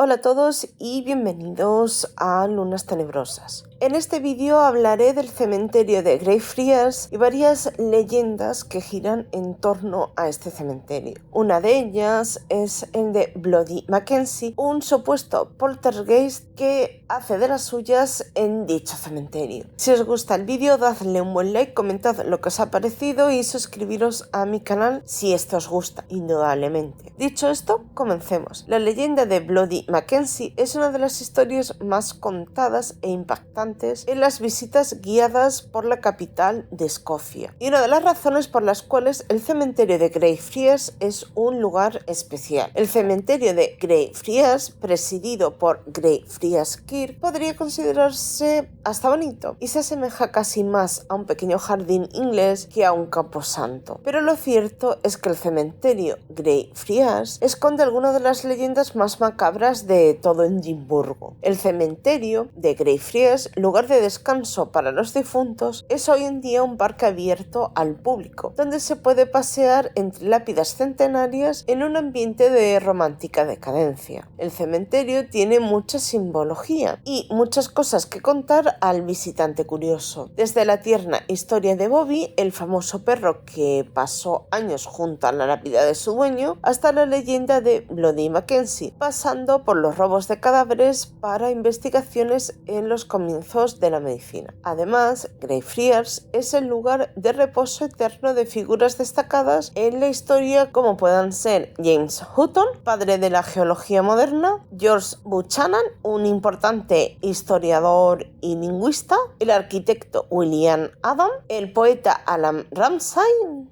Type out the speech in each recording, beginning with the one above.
Hola a todos y bienvenidos a Lunas Tenebrosas. En este vídeo hablaré del cementerio de Greyfriars y varias leyendas que giran en torno a este cementerio. Una de ellas es el de Bloody Mackenzie, un supuesto poltergeist que hace de las suyas en dicho cementerio. Si os gusta el vídeo, dadle un buen like, comentad lo que os ha parecido y suscribiros a mi canal si esto os gusta, indudablemente. Dicho esto, comencemos. La leyenda de Bloody Mackenzie es una de las historias más contadas e impactantes en las visitas guiadas por la capital de Escocia, y una de las razones por las cuales el cementerio de Greyfriars es un lugar especial. El cementerio de Greyfriars, presidido por Greyfriars Kirk, podría considerarse hasta bonito y se asemeja casi más a un pequeño jardín inglés que a un camposanto. Pero lo cierto es que el cementerio Greyfriars esconde algunas de las leyendas más macabras de todo Edimburgo. El cementerio de Greyfriars, lugar de descanso para los difuntos, es hoy en día un parque abierto al público, donde se puede pasear entre lápidas centenarias en un ambiente de romántica decadencia. El cementerio tiene mucha simbología y muchas cosas que contar al visitante curioso, desde la tierna historia de Bobby, el famoso perro que pasó años junto a la lápida de su dueño, hasta la leyenda de Bloody Mackenzie, pasando por los robos de cadáveres para investigaciones en los comienzos de la medicina. Además, Greyfriars es el lugar de reposo eterno de figuras destacadas en la historia, como puedan ser James Hutton, padre de la geología moderna, George Buchanan, un importante historiador y lingüista, el arquitecto William Adam, el poeta Alan Ramsay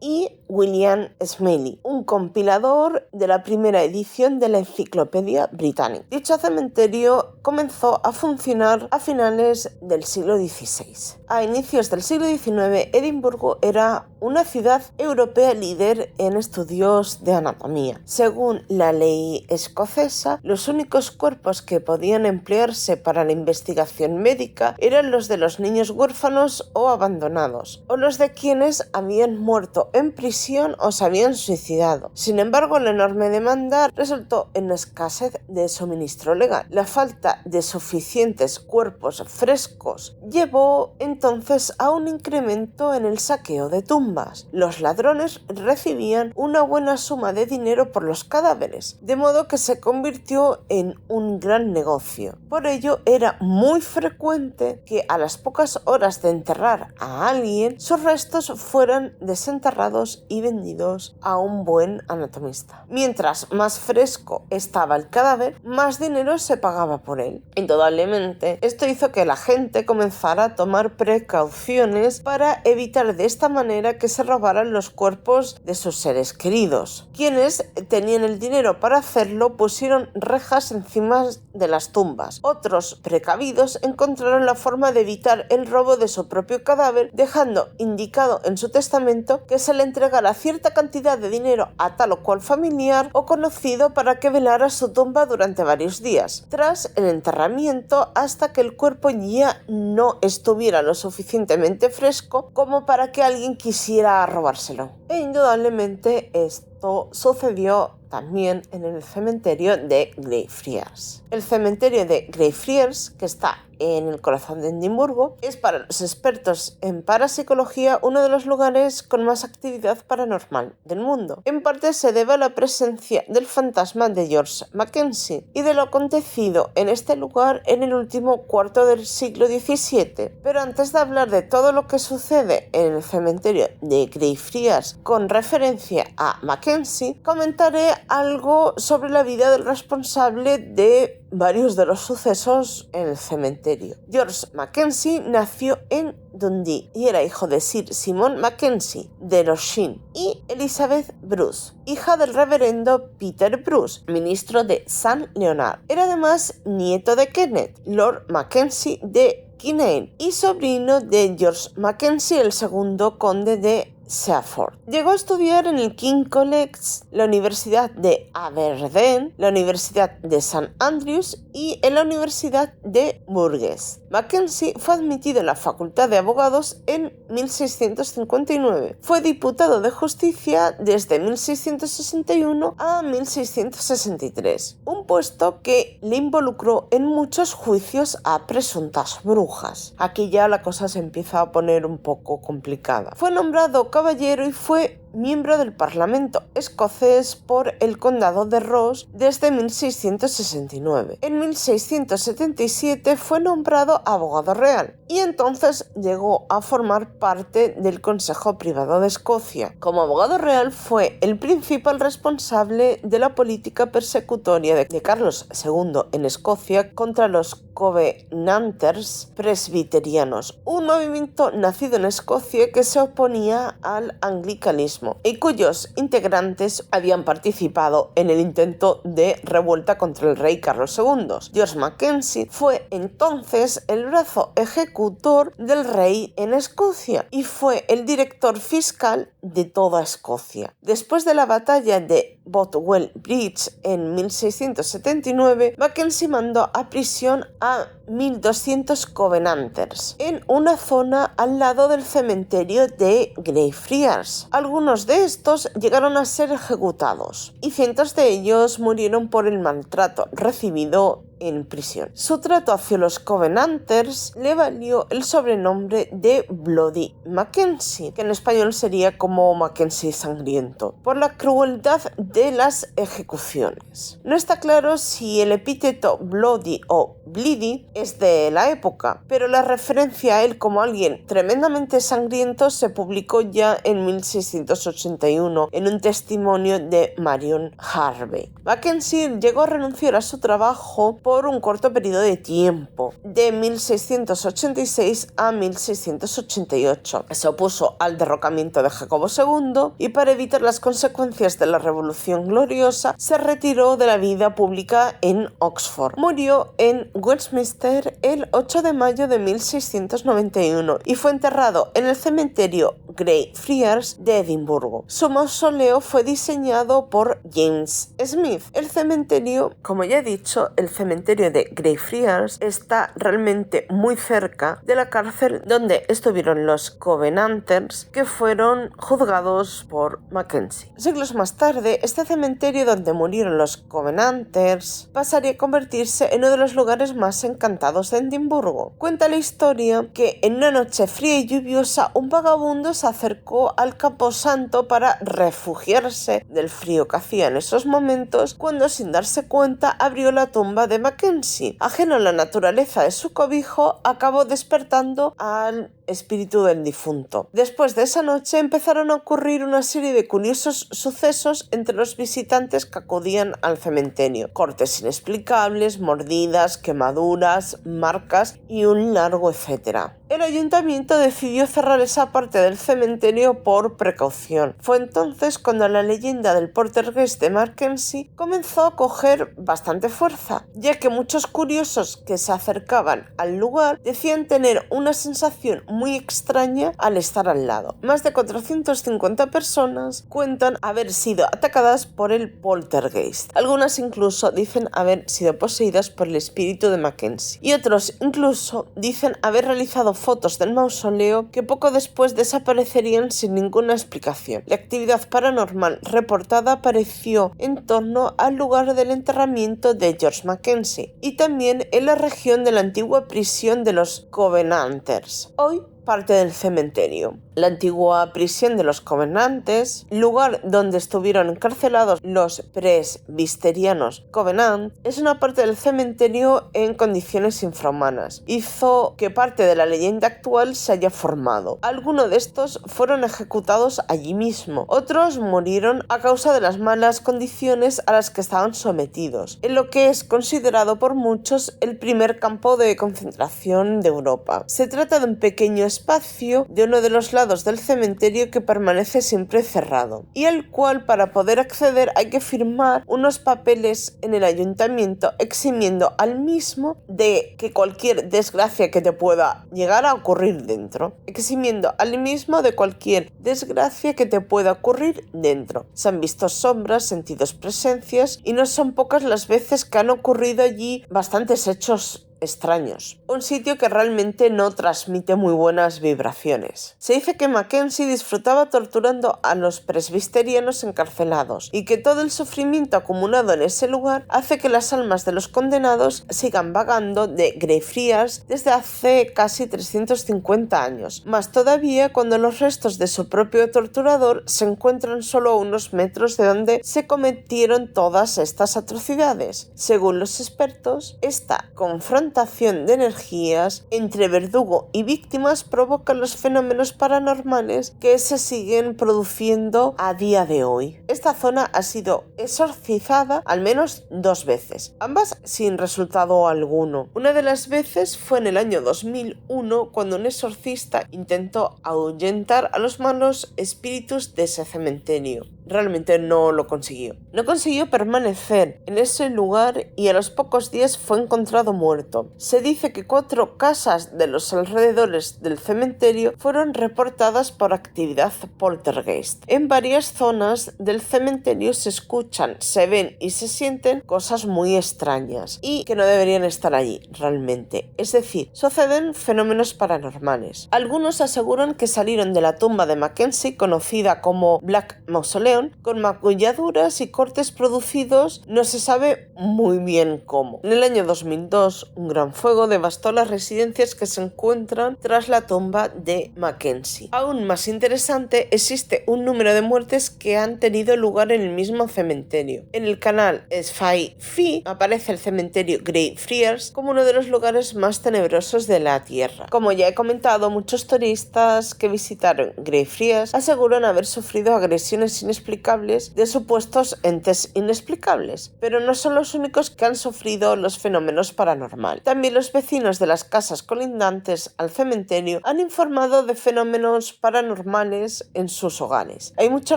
y William Smiley, un compilador de la primera edición de la Enciclopedia Británica. Dicho cementerio comenzó a funcionar a finales del siglo XVI. A inicios del siglo XIX, Edimburgo era una ciudad europea líder en estudios de anatomía. Según la ley escocesa, los únicos cuerpos que podían emplearse para la investigación médica eran los de los niños huérfanos o abandonados, o los de quienes habían muerto en prisión o se habían suicidado. Sin embargo, la enorme demanda resultó en escasez de suministro legal. La falta de suficientes cuerpos frescos llevó entonces a un incremento en el saqueo de tumbas. Los ladrones recibían una buena suma de dinero por los cadáveres, de modo que se convirtió en un gran negocio. Por ello, era muy frecuente que a las pocas horas de enterrar a alguien, sus restos fueran desenterrados y vendidos a un buen anatomista. Mientras más fresco estaba el cadáver, más dinero se pagaba por él. Indudablemente, esto hizo que la gente comenzara a tomar precauciones para evitar de esta manera que se robaran los cuerpos de sus seres queridos. Quienes tenían el dinero para hacerlo pusieron rejas encima de las tumbas. Otros, precavidos, encontraron la forma de evitar el robo de su propio cadáver, dejando indicado en su testamento que se le entregara cierta cantidad de dinero a tal o cual familiar o conocido para que velara su tumba durante varios días, tras el enterramiento, hasta que el cuerpo ya no estuviera lo suficientemente fresco como para que alguien quisiera robárselo. E indudablemente esto sucedió también en el cementerio de Greyfriars. El cementerio de Greyfriars, que está en el corazón de Edimburgo, es para los expertos en parapsicología uno de los lugares con más actividad paranormal del mundo. En parte se debe a la presencia del fantasma de George Mackenzie y de lo acontecido en este lugar en el último cuarto del siglo XVII. Pero antes de hablar de todo lo que sucede en el cementerio de Greyfriars con referencia a Mackenzie, comentaré algo sobre la vida del responsable de varios de los sucesos en el cementerio. George Mackenzie nació en Dundee y era hijo de Sir Simon Mackenzie de los Sheen y Elizabeth Bruce, hija del reverendo Peter Bruce, ministro de St. Leonard. Era además nieto de Kenneth, Lord Mackenzie de Kinnaird y sobrino de George Mackenzie, el segundo conde de Seaford. Llegó a estudiar en el King's College, la Universidad de Aberdeen, la Universidad de St. Andrews y en la Universidad de Bourges. Mackenzie fue admitido en la Facultad de Abogados en 1659. Fue diputado de Justicia desde 1661 a 1663, un puesto que le involucró en muchos juicios a presuntas brujas. Aquí ya la cosa se empieza a poner un poco complicada. Fue nombrado caballero y fue miembro del Parlamento escocés por el condado de Ross desde 1669. En 1677 fue nombrado abogado real y entonces llegó a formar parte del Consejo Privado de Escocia. Como abogado real fue el principal responsable de la política persecutoria de Carlos II en Escocia contra los Covenanters presbiterianos, un movimiento nacido en Escocia que se oponía al anglicanismo y cuyos integrantes habían participado en el intento de revuelta contra el rey Carlos II. George Mackenzie fue entonces el brazo ejecutor del rey en Escocia y fue el director fiscal de toda Escocia. Después de la batalla de Bothwell Bridge en 1679, Mackenzie mandó a prisión a 1.200 Covenanters en una zona al lado del cementerio de Greyfriars. Algunos de estos llegaron a ser ejecutados y cientos de ellos murieron por el maltrato recibido en prisión. Su trato hacia los Covenanters le valió el sobrenombre de Bloody Mackenzie, que en español sería como Mackenzie sangriento, por la crueldad de las ejecuciones. No está claro si el epíteto Bloody o Bleedy es de la época, pero la referencia a él como alguien tremendamente sangriento se publicó ya en 1681 en un testimonio de Marion Harvey. Mackenzie llegó a renunciar a su trabajo por un corto periodo de tiempo, de 1686 a 1688. Se opuso al derrocamiento de Jacobo II y para evitar las consecuencias de la Revolución Gloriosa se retiró de la vida pública en Oxford. Murió en Westminster el 8 de mayo de 1691 y fue enterrado en el cementerio Greyfriars de Edimburgo. Su mausoleo fue diseñado por James Smith. El cementerio, como ya he dicho, el cementerio de Greyfriars está realmente muy cerca de la cárcel donde estuvieron los Covenanters que fueron juzgados por Mackenzie. Siglos más tarde, este cementerio donde murieron los Covenanters pasaría a convertirse en uno de los lugares más encantados de Edimburgo. Cuenta la historia que en una noche fría y lluviosa un vagabundo se acercó al camposanto para refugiarse del frío que hacía en esos momentos cuando sin darse cuenta abrió la tumba de Mackenzie. Ajeno a la naturaleza de su cobijo, acabó despertando al espíritu del difunto. Después de esa noche empezaron a ocurrir una serie de curiosos sucesos entre los visitantes que acudían al cementerio. Cortes inexplicables, mordidas, quemaduras, marcas y un largo etcétera. El ayuntamiento decidió cerrar esa parte del cementerio por precaución. Fue entonces cuando la leyenda del poltergeist de Mackenzie comenzó a coger bastante fuerza, ya que muchos curiosos que se acercaban al lugar decían tener una sensación muy extraña al estar al lado. Más de 450 personas cuentan haber sido atacadas por el poltergeist. Algunas incluso dicen haber sido poseídas por el espíritu de Mackenzie y otros incluso dicen haber realizado fotos del mausoleo que poco después desaparecerían sin ninguna explicación. La actividad paranormal reportada apareció en torno al lugar del enterramiento de George Mackenzie y también en la región de la antigua prisión de los Covenanters, hoy parte del cementerio. La antigua prisión de los Covenantes, lugar donde estuvieron encarcelados los presbiterianos Covenant, es una parte del cementerio en condiciones infrahumanas. Hizo que parte de la leyenda actual se haya formado. Algunos de estos fueron ejecutados allí mismo. Otros murieron a causa de las malas condiciones a las que estaban sometidos, en lo que es considerado por muchos el primer campo de concentración de Europa. Se trata de un pequeño espacio de uno de los lados lados del cementerio que permanece siempre cerrado y al cual para poder acceder hay que firmar unos papeles en el ayuntamiento eximiendo al mismo de que cualquier desgracia que te pueda llegar a ocurrir dentro. Eximiendo al mismo de cualquier desgracia que te pueda ocurrir dentro. Se han visto sombras, sentidos presencias y no son pocas las veces que han ocurrido allí bastantes hechos extraños. Un sitio que realmente no transmite muy buenas vibraciones. Se dice que Mackenzie disfrutaba torturando a los presbiterianos encarcelados y que todo el sufrimiento acumulado en ese lugar hace que las almas de los condenados sigan vagando de Greyfriars desde hace casi 350 años, más todavía cuando los restos de su propio torturador se encuentran solo a unos metros de donde se cometieron todas estas atrocidades. Según los expertos, esta confrontación de energías entre verdugo y víctimas provoca los fenómenos paranormales que se siguen produciendo a día de hoy. Esta zona ha sido exorcizada al menos 2 veces, ambas sin resultado alguno. Una de las veces fue en el año 2001 cuando un exorcista intentó ahuyentar a los malos espíritus de ese cementerio. Realmente no lo consiguió. No consiguió permanecer en ese lugar y a los pocos días fue encontrado muerto. Se dice que 4 casas de los alrededores del cementerio fueron reportadas por actividad poltergeist. En varias zonas del cementerio se escuchan, se ven y se sienten cosas muy extrañas y que no deberían estar allí realmente. Es decir, suceden fenómenos paranormales. Algunos aseguran que salieron de la tumba de Mackenzie, conocida como Black Mausoleum, con magulladuras y cortes producidos no se sabe muy bien cómo. En el año 2002, un gran fuego devastó las residencias que se encuentran tras la tumba de Mackenzie. Aún más interesante, existe un número de muertes que han tenido lugar en el mismo cementerio. En el canal Spy aparece el cementerio Greyfriars como uno de los lugares más tenebrosos de la Tierra. Como ya he comentado, muchos turistas que visitaron Greyfriars aseguran haber sufrido agresiones inexplicables de supuestos entes inexplicables, pero no son los únicos que han sufrido los fenómenos paranormales. También los vecinos de las casas colindantes al cementerio han informado de fenómenos paranormales en sus hogares. Hay mucho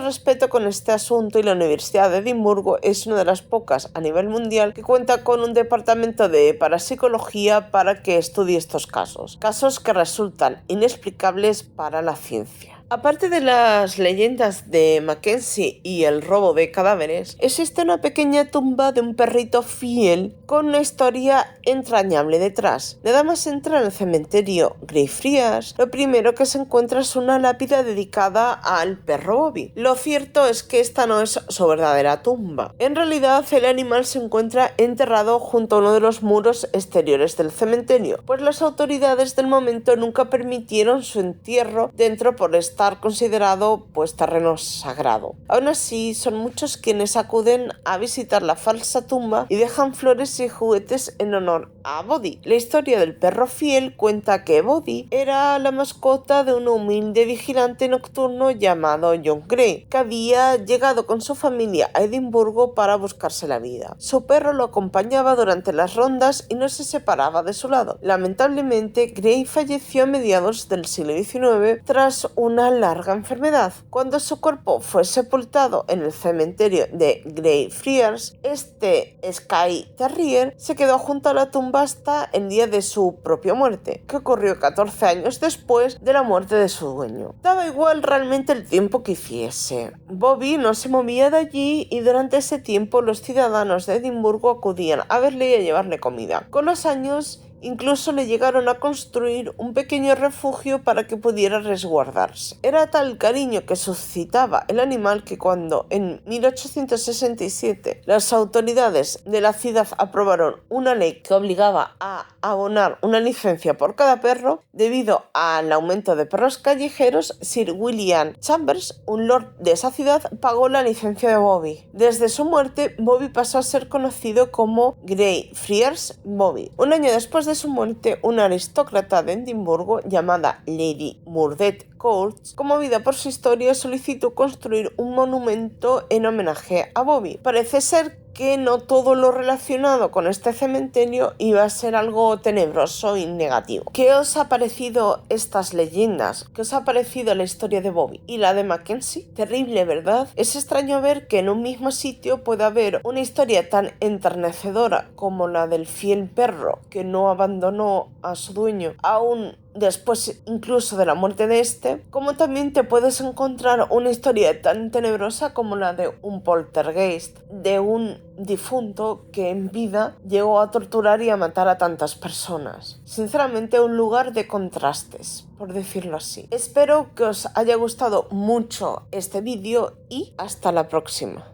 respeto con este asunto y la Universidad de Edimburgo es una de las pocas a nivel mundial que cuenta con un departamento de parapsicología para que estudie estos casos que resultan inexplicables para la ciencia. Aparte de las leyendas de Mackenzie y el robo de cadáveres, existe una pequeña tumba de un perrito fiel con una historia entrañable detrás. Nada más entrar al cementerio Greyfriars, lo primero que se encuentra es una lápida dedicada al perro Bobby. Lo cierto es que esta no es su verdadera tumba. En realidad, el animal se encuentra enterrado junto a uno de los muros exteriores del cementerio, pues las autoridades del momento nunca permitieron su entierro dentro por estar considerado terreno sagrado. Aún así, son muchos quienes acuden a visitar la falsa tumba y dejan flores y juguetes en honor a Bodhi. La historia del perro fiel cuenta que Bodhi era la mascota de un humilde vigilante nocturno llamado John Gray, que había llegado con su familia a Edimburgo para buscarse la vida. Su perro lo acompañaba durante las rondas y no se separaba de su lado. Lamentablemente, Gray falleció a mediados del siglo XIX tras una larga enfermedad. Cuando su cuerpo fue sepultado en el cementerio de Greyfriars, este Skye Terrier se quedó junto a la tumba hasta el día de su propia muerte, que ocurrió 14 años después de la muerte de su dueño. Daba igual realmente el tiempo que hiciese. Bobby no se movía de allí y durante ese tiempo los ciudadanos de Edimburgo acudían a verle y a llevarle comida. Con los años, incluso le llegaron a construir un pequeño refugio para que pudiera resguardarse. Era tal cariño que suscitaba el animal que cuando en 1867 las autoridades de la ciudad aprobaron una ley que obligaba a abonar una licencia por cada perro, debido al aumento de perros callejeros, Sir William Chambers, un lord de esa ciudad, pagó la licencia de Bobby. Desde su muerte, Bobby pasó a ser conocido como Greyfriars Bobby. Un año después de su muerte, una aristócrata de Edimburgo llamada Lady Murdet Courts, conmovida por su historia, solicitó construir un monumento en homenaje a Bobby. Parece ser que no todo lo relacionado con este cementerio iba a ser algo tenebroso y negativo. ¿Qué os ha parecido estas leyendas? ¿Qué os ha parecido la historia de Bobby y la de Mackenzie? Terrible, ¿verdad? Es extraño ver que en un mismo sitio pueda haber una historia tan enternecedora como la del fiel perro que no abandonó a su dueño aún después incluso de la muerte de este, como también te puedes encontrar una historia tan tenebrosa como la de un poltergeist, de un difunto que en vida llegó a torturar y a matar a tantas personas. Sinceramente, un lugar de contrastes, por decirlo así. Espero que os haya gustado mucho este vídeo y hasta la próxima.